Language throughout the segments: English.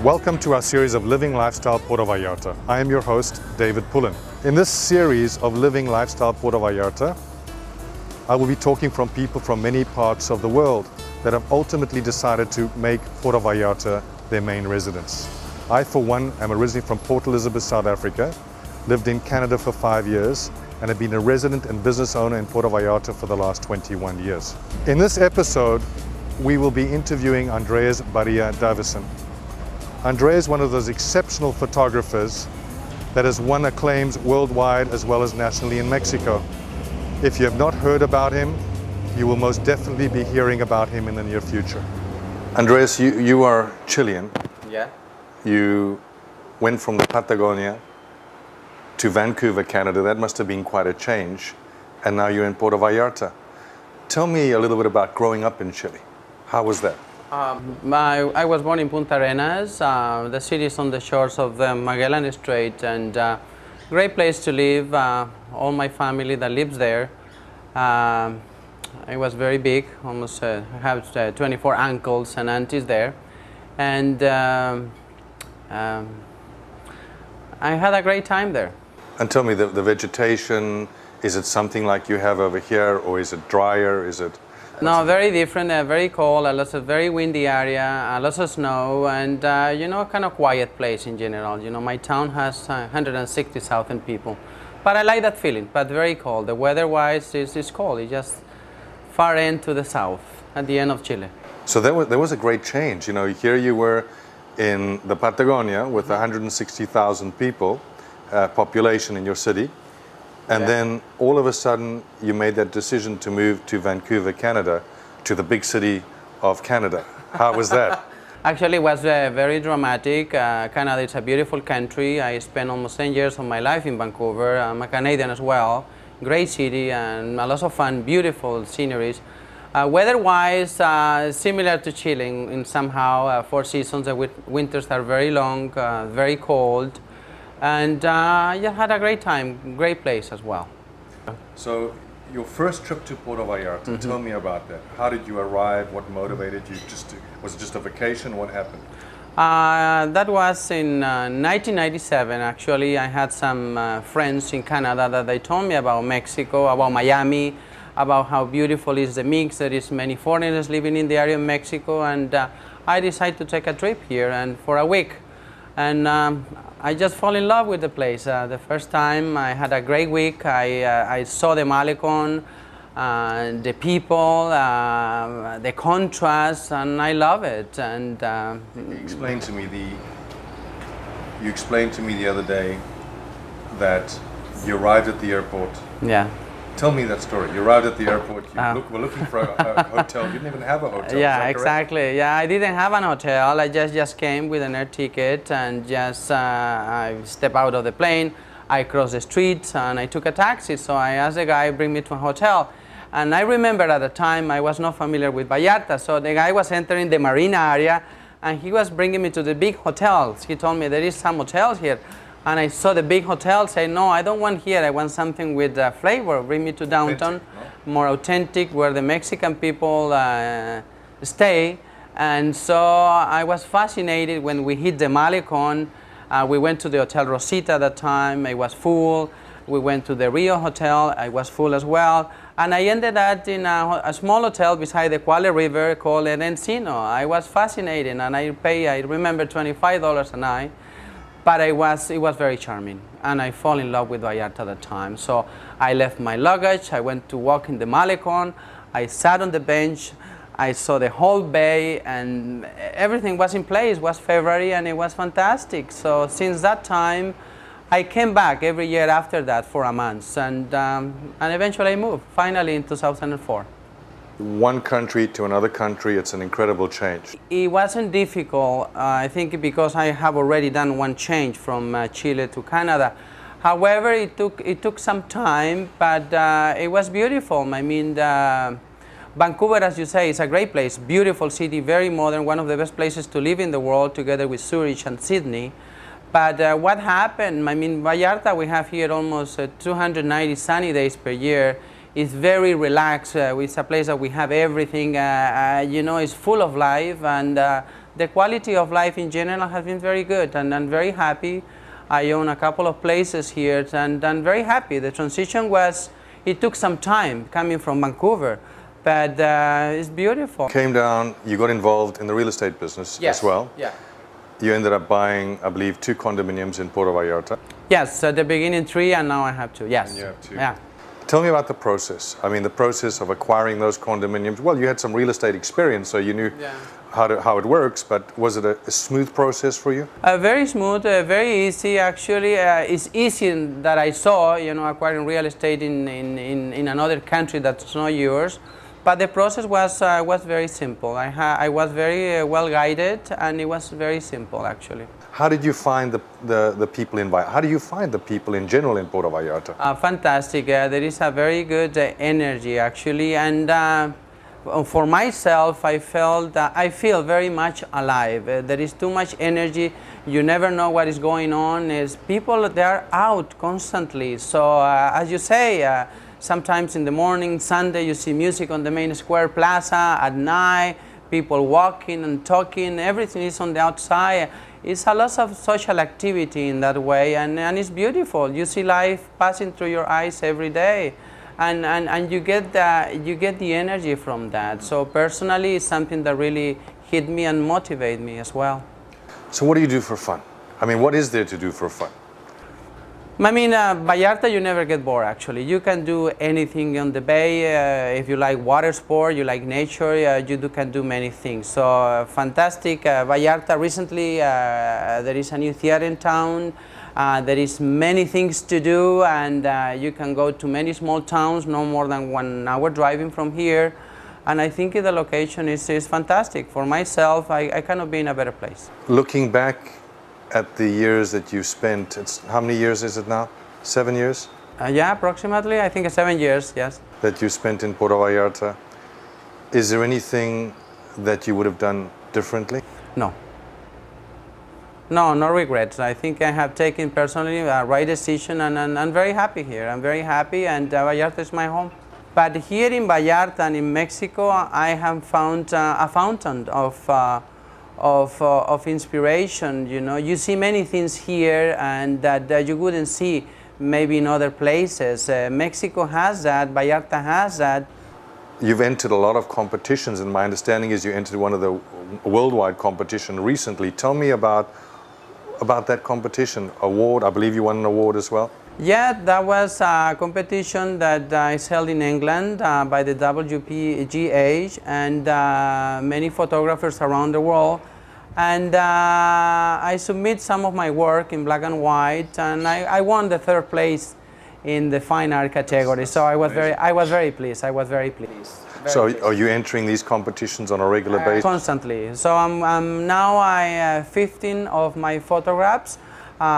Welcome to our series of Living Lifestyle Puerto Vallarta. I am your host, David Pullen. In this series of Living Lifestyle Puerto Vallarta, I will be talking from people from many parts of the world that have ultimately decided to make Puerto Vallarta their main residence. I, for one, am originally from Port Elizabeth, South Africa, lived in Canada for 5 years, and have been a resident and business owner in Puerto Vallarta for the last 21 years. In this episode, we will be interviewing Andres Barria-Davison. Andre is one of those exceptional photographers that has won acclaims worldwide as well as nationally in Mexico. If you have not heard about him, you will most definitely be hearing about him in the near future. Andres, you are Chilean. Yeah. You went from the Patagonia to Vancouver, Canada. That must have been quite a change. And now you're in Puerto Vallarta. Tell me a little bit about growing up in Chile. How was that? I was born in Punta Arenas. The city is on the shores of the Magellan Strait, and great place to live. All my family that lives there. It was very big. Almost I have 24 uncles and aunties there, and I had a great time there. And tell me, the vegetation, is it something like you have over here, or is it drier? Is it? No, very different, very cold, a lot of very windy area, lots of snow, and kind of quiet place in general. My town has 160,000 people, but I like that feeling. But very cold. The weather-wise, is cold. It's just far end to the south, at the end of Chile. So there was a great change. Here you were in the Patagonia with 160,000 people, population in your city. And then all of a sudden, you made that decision to move to Vancouver, Canada, to the big city of Canada. How was that? Actually, it was very dramatic. Canada is a beautiful country. I spent almost 10 years of my life in Vancouver. I'm a Canadian as well. Great city and a lot of fun, beautiful sceneries. Weather-wise, similar to Chile in somehow. 4 seasons. The winters are very long, very cold. And you had a great time, great place as well. So your first trip to Puerto Vallarta, tell me about that. How did you arrive? What motivated you? Was it just a vacation? What happened? That was in 1997. Actually, I had some friends in Canada that they told me about Mexico, about Miami, about how beautiful is the mix. There is many foreigners living in the area of Mexico, and I decided to take a trip here and for a week. And I just fall in love with the place. The first time I had a great week. I saw the Malecon, the people, the contrast, and I love it. And you explained to me the other day that you arrived at the airport. Yeah. Tell me that story. You arrived at the airport, were looking for a hotel. You didn't even have a hotel. Yeah, exactly. Yeah, I didn't have an hotel. I just came with an air ticket and just I stepped out of the plane. I crossed the street and I took a taxi. So I asked the guy, bring me to a hotel. And I remember at the time I was not familiar with Vallarta. So the guy was entering the marina area and he was bringing me to the big hotels. He told me there is some hotels here. And I saw the big hotel, say, no, I don't want here, I want something with flavor. Bring me to downtown, more authentic, where the Mexican people stay. And so I was fascinated when we hit the Malecon. We went to the Hotel Rosita at that time, it was full. We went to the Rio Hotel, I was full as well. And I ended up in a small hotel beside the Quale River called El Encino. I was fascinated, and I remember $25 a night. But it was very charming, and I fall in love with Vallarta at the time. So I left my luggage, I went to walk in the Malecon, I sat on the bench, I saw the whole bay, and everything was in place. It was February, and it was fantastic. So since that time, I came back every year after that for a month, and eventually I moved, finally in 2004. One country to another country, it's an incredible change. It wasn't difficult, I think, because I have already done one change from Chile to Canada. However, it took some time, but it was beautiful. I mean, Vancouver, as you say, is a great place, beautiful city, very modern, one of the best places to live in the world, together with Zurich and Sydney. But what happened, I mean, Vallarta, we have here almost 290 sunny days per year. It's very relaxed. It's a place that we have everything, it's full of life, and the quality of life in general has been very good, and I'm very happy. I own a couple of places here, and I'm very happy. The transition it took some time coming from Vancouver, but it's beautiful. Came down, you got involved in the real estate business as well. Yeah. You ended up buying, I believe, 2 condominiums in Puerto Vallarta. Yes, at the beginning 3, and now I have 2. Yes. And you have 2. Yeah. Tell me about the process. I mean, the process of acquiring those condominiums. Well, you had some real estate experience, so you knew how it works, but was it a smooth process for you? Very smooth, very easy actually. It's easy that I saw, acquiring real estate in another country that's not yours. But the process was very simple. I was very well guided, and it was very simple actually. How did you find the people in Vallarta? How do you find the people in general in Puerto Vallarta? Fantastic. There is a very good energy actually, and for myself, I feel very much alive. There is too much energy. You never know what is going on. People, they are out constantly. So as you say, sometimes in the morning, Sunday, you see music on the main square plaza. At night, people walking and talking. Everything is on the outside. It's a lot of social activity in that way, and it's beautiful. You see life passing through your eyes every day. And you get the energy from that. So personally, it's something that really hit me and motivate me as well. So what do you do for fun? I mean, what is there to do for fun? I mean, Vallarta, you never get bored actually. You can do anything on the bay. If you like water sport, you like nature, can do many things. So fantastic. Vallarta, recently there is a new theater in town. There is many things to do, and you can go to many small towns, no more than 1 hour driving from here. And I think the location is fantastic. For myself, I cannot be in a better place. Looking back at the years that you spent, how many years is it now? 7 years? Yeah, approximately. I think 7 years, yes. That you spent in Puerto Vallarta. Is there anything that you would have done differently? No. No, no regrets. I think I have taken personally a right decision, and I'm very happy here. I'm very happy, and Vallarta is my home. But here in Vallarta and in Mexico, I have found a fountain of inspiration. You see many things here, and that you wouldn't see maybe in other places. Mexico has that. Vallarta has that. You've entered a lot of competitions, and my understanding is you entered one of the worldwide competition recently. Tell me about that competition award. I believe you won an award as well. Yeah, that was a competition that is held in England by the WPGA and many photographers around the world. And I submit some of my work in black and white, and I won the 3rd place in the fine art category. So I was very pleased. I was very pleased. Are you entering these competitions on a regular basis? Constantly. So I'm now 15 of my photographs.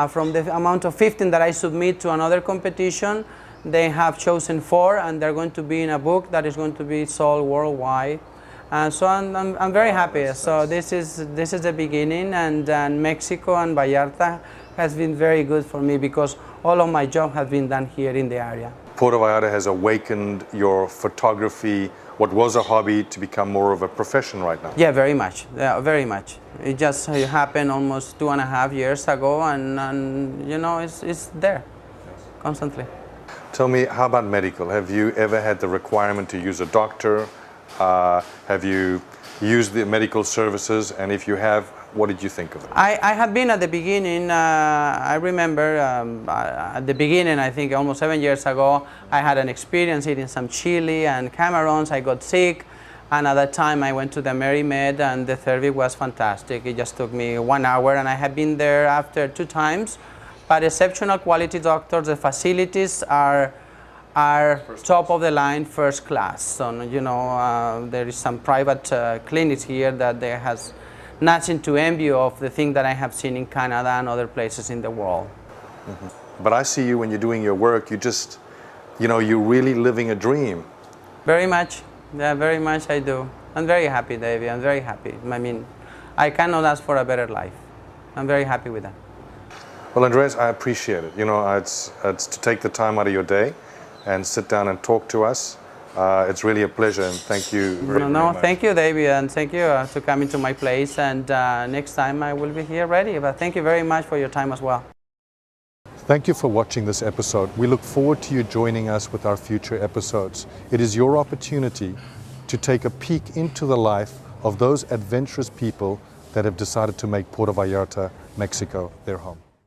From the amount of 15 that I submit to another competition, they have chosen 4, and they're going to be in a book that is going to be sold worldwide. So I'm very happy. So this is the beginning, and Mexico and Vallarta has been very good for me because all of my job has been done here in the area. Puerto Vallarta has awakened your photography, what was a hobby, to become more of a profession right now. Yeah, very much. Yeah, very much. It just happened almost 2.5 years ago, and it's there constantly. Tell me, how about medical? Have you ever had the requirement to use a doctor? Have you used the medical services? And if you have, what did you think of it? I have been at the beginning. I remember at the beginning, I think almost 7 years ago, I had an experience eating some chili and Camerons. I got sick, and at that time I went to the MeriMed, and the service was fantastic. It just took me 1 hour, and I have been there after 2 times. But exceptional quality doctors. The facilities are top of the line, first class. So there is some private clinics here that there has nothing to envy of the thing that I have seen in Canada and other places in the world. Mm-hmm. But I see you when you're doing your work, you're really living a dream. Very much. Yeah, very much I do. I'm very happy, Davey. I'm very happy. I mean, I cannot ask for a better life. I'm very happy with that. Well, Andres, I appreciate it. It's to take the time out of your day and sit down and talk to us. It's really a pleasure, and thank you very No, much. thank you, David, and thank you to coming to my place. And next time I will be here ready. But thank you very much for your time as well. Thank you for watching this episode. We look forward to you joining us with our future episodes. It is your opportunity to take a peek into the life of those adventurous people that have decided to make Puerto Vallarta, Mexico, their home.